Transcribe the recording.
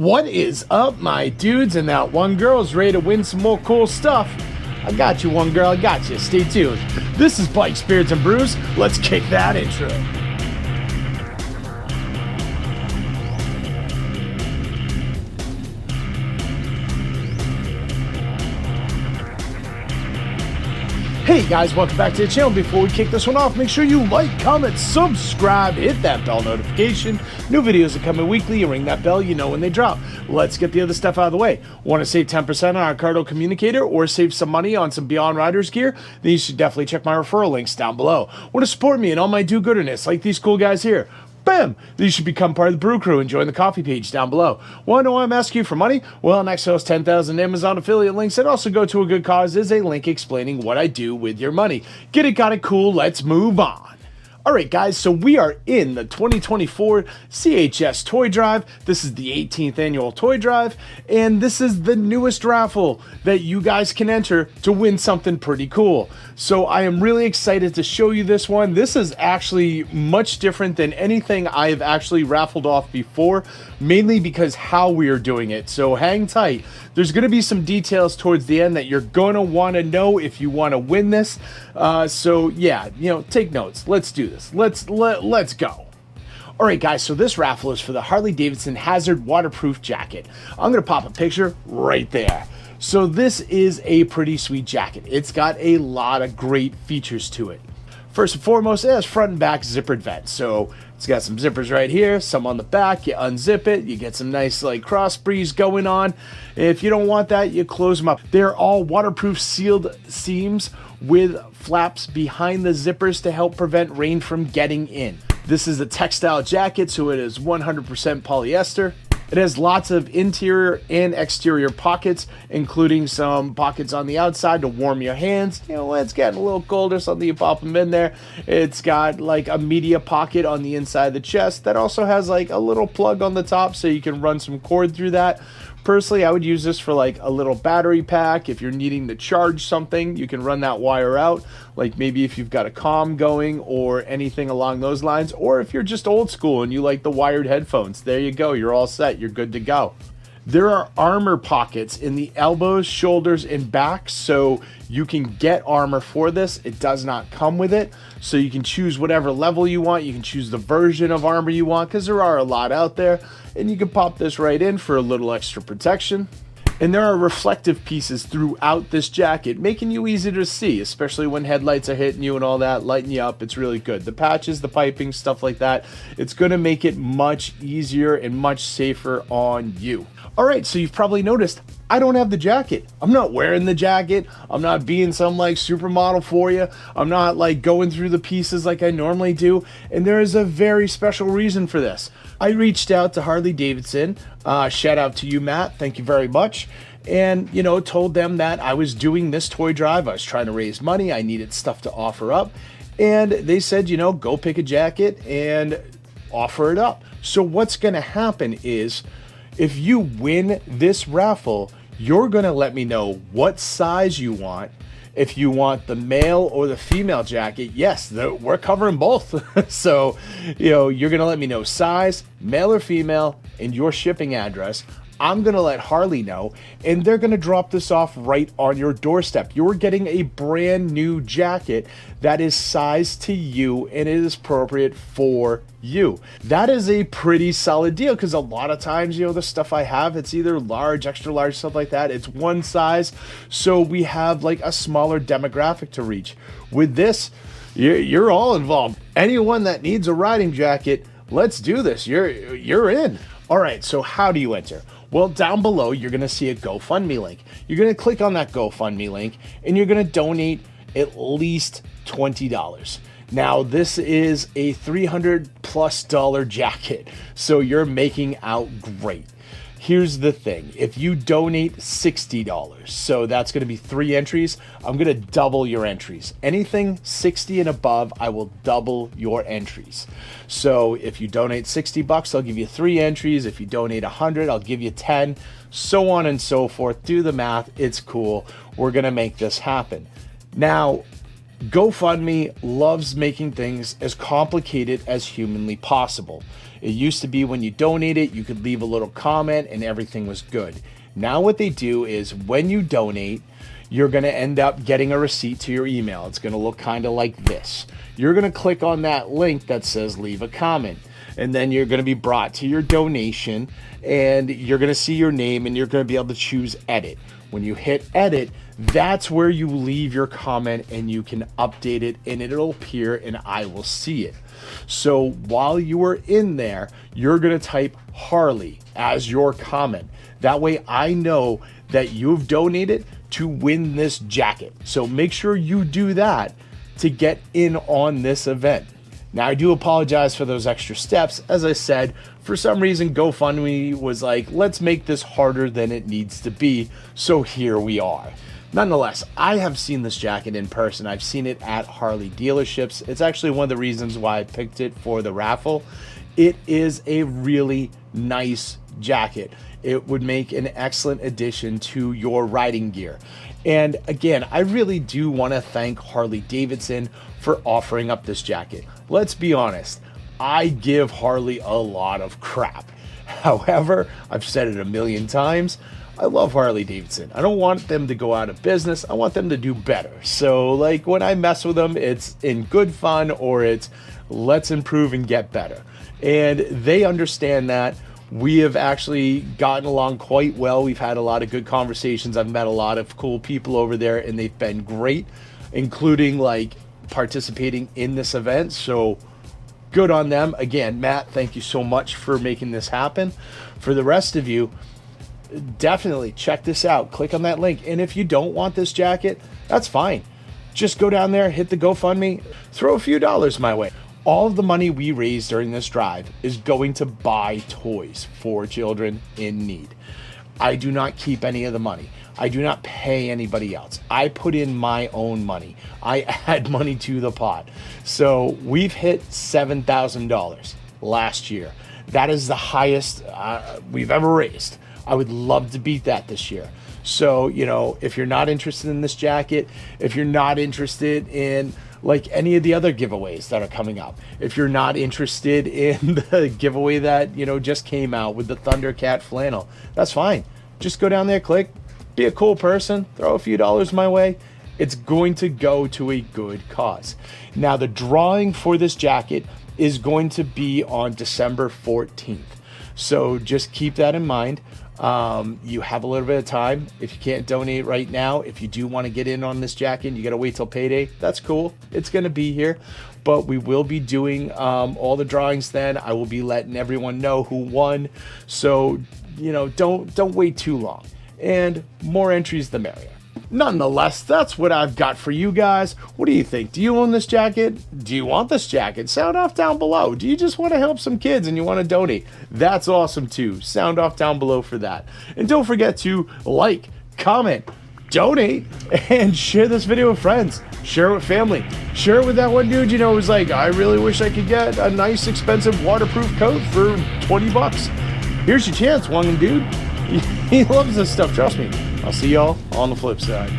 What is up, my dudes? And that one girl's ready to win some more cool stuff. I got you, one girl, I got you. Stay tuned. This is Bikes, Beards, and Brews. Let's kick that intro. Hey guys, welcome back to the channel. Before we kick this one off, make sure you like, comment, subscribe, hit that bell notification. New videos are coming weekly. You ring that bell, you know when they drop. Let's get the other stuff out of the way. Want to save 10% on our Cardo communicator or save some money on some Beyond Riders gear? Then you should definitely check my referral links down below. Want to support me and all my do-gooderness like these cool guys here? Bam! You should become part of the Brew Crew and join the coffee page down below. Want to know why I'm asking you for money? Well, next to those 10,000 Amazon affiliate links that also go to a good cause is a link explaining what I do with your money. Get it, got it, cool, let's move on. Alright guys, so we are in the 2024 CHS Toy Drive. This is the 18th annual Toy Drive, and this is the newest raffle that you guys can enter to win something pretty cool. So I am really excited to show you this one. This is actually much different than anything I've actually raffled off before, mainly because how we are doing it. So hang tight. There's going to be some details towards the end that you're going to want to know if you want to win this. So yeah, take notes. Let's do this. Let's go. All right, guys, so this raffle is for the Harley Davidson Hazard Waterproof Jacket. I'm going to pop a picture right there. So this is a pretty sweet jacket. It's got a lot of great features to it. First and foremost, it has front and back zippered vents. So it's got some zippers right here, some on the back. You unzip it, you get some nice like cross breeze going on. If you don't want that, you close them up. They're all waterproof sealed seams with flaps behind the zippers to help prevent rain from getting in. This is a textile jacket, so it is 100% polyester. It has lots of interior and exterior pockets, including some pockets on the outside to warm your hands. When it's getting a little colder, something you pop them in there. It's got like a media pocket on the inside of the chest that also has like a little plug on the top so you can run some cord through that. Personally, I would use this for like a little battery pack. If you're needing to charge something, you can run that wire out. Like maybe if you've got a comm going or anything along those lines. Or if you're just old school and you like the wired headphones, there you go. You're all set. You're good to go. There are armor pockets in the elbows, shoulders, and back, so you can get armor for this. It does not come with it, so you can choose whatever level you want. You can choose the version of armor you want, because there are a lot out there, and you can pop this right in for a little extra protection. And there are reflective pieces throughout this jacket, making you easy to see, especially when headlights are hitting you and all that, lighting you up. It's really good. The patches, the piping, stuff like that, it's going to make it much easier and much safer on you. All right, so you've probably noticed I don't have the jacket. I'm not wearing the jacket. I'm not being some like supermodel for you. I'm not like going through the pieces like I normally do. And there is a very special reason for this. I reached out to Harley Davidson. Shout out to you, Matt. Thank you very much. And, told them that I was doing this toy drive. I was trying to raise money. I needed stuff to offer up. And they said, go pick a jacket and offer it up. So what's going to happen is if you win this raffle, you're going to let me know what size you want. If you want the male or the female jacket, yes, we're covering both. So, you're going to let me know size, male or female, and your shipping address. I'm going to let Harley know, and they're going to drop this off right on your doorstep. You're getting a brand new jacket that is sized to you and it is appropriate for you. That is a pretty solid deal because a lot of times, the stuff I have, it's either large, extra large, stuff like that. It's one size, so we have like a smaller demographic to reach. With this, you're all involved. Anyone that needs a riding jacket, let's do this. You're in. All right, so how do you enter? Well, down below, you're going to see a GoFundMe link. You're going to click on that GoFundMe link, and you're going to donate at least $20. Now, this is a $300+ jacket, so you're making out great. Here's the thing. If you donate $60, so that's going to be 3 entries, I'm going to double your entries. Anything 60 and above, I will double your entries. So if you donate $60, I'll give you 3 entries. If you donate 100, I'll give you 10, so on and so forth. Do the math. It's cool. We're going to make this happen. Now, GoFundMe loves making things as complicated as humanly possible. It used to be when you donated, you could leave a little comment and everything was good. Now what they do is when you donate, you're going to end up getting a receipt to your email. It's going to look kind of like this. You're going to click on that link that says leave a comment, and then you're going to be brought to your donation, and you're going to see your name, and you're going to be able to choose edit. When you hit edit, that's where you leave your comment, and you can update it, and it'll appear and I will see it. So while you are in there, you're going to type Harley as your comment. That way I know that you've donated to win this jacket. So make sure you do that to get in on this event. Now, I do apologize for those extra steps. As I said, for some reason, GoFundMe was like, let's make this harder than it needs to be. So here we are. Nonetheless, I have seen this jacket in person. I've seen it at Harley dealerships. It's actually one of the reasons why I picked it for the raffle. It is a really nice jacket. It would make an excellent addition to your riding gear. And again, I really do want to thank Harley Davidson for offering up this jacket. Let's be honest, I give Harley a lot of crap. However, I've said it a million times, I love Harley Davidson. I don't want them to go out of business. I want them to do better. So like when I mess with them, it's in good fun or it's let's improve and get better. And they understand that. We have actually gotten along quite well. We've had a lot of good conversations. I've met a lot of cool people over there and they've been great, including like participating in this event. So good on them. Again, Matt, thank you so much for making this happen. For the rest of you, definitely check this out. Click on that link. And if you don't want this jacket, that's fine. Just go down there, hit the GoFundMe, throw a few dollars my way. All of the money we raise during this drive is going to buy toys for children in need. I do not keep any of the money. I do not pay anybody else. I put in my own money. I add money to the pot. So we've hit $7,000 last year. That is the highest we've ever raised. I would love to beat that this year. So, you know, if you're not interested in this jacket, if you're not interested in like any of the other giveaways that are coming up, if you're not interested in the giveaway that, you know, just came out with the Thundercat flannel, that's fine. Just go down there, click, be a cool person, throw a few dollars my way. It's going to go to a good cause. Now, the drawing for this jacket is going to be on December 14th. So just keep that in mind. You have a little bit of time. If you can't donate right now, if you do want to get in on this jacket, you got to wait till payday. That's cool. It's going to be here, but we will be doing all the drawings then. I will be letting everyone know who won. So, you know, don't wait too long, and more entries the merrier. Nonetheless, that's what I've got for you guys. What do you think? Do you own this jacket? Do you want this jacket? Sound off down below. Do you just want to help some kids and you want to donate? That's awesome too. Sound off down below for that. And don't forget to like, comment, donate, and share this video with friends. Share it with family. Share it with that one dude, you know, who's like, I really wish I could get a nice, expensive waterproof coat for 20 bucks. Here's your chance, one dude. He loves this stuff, trust me. I'll see y'all on the flip side.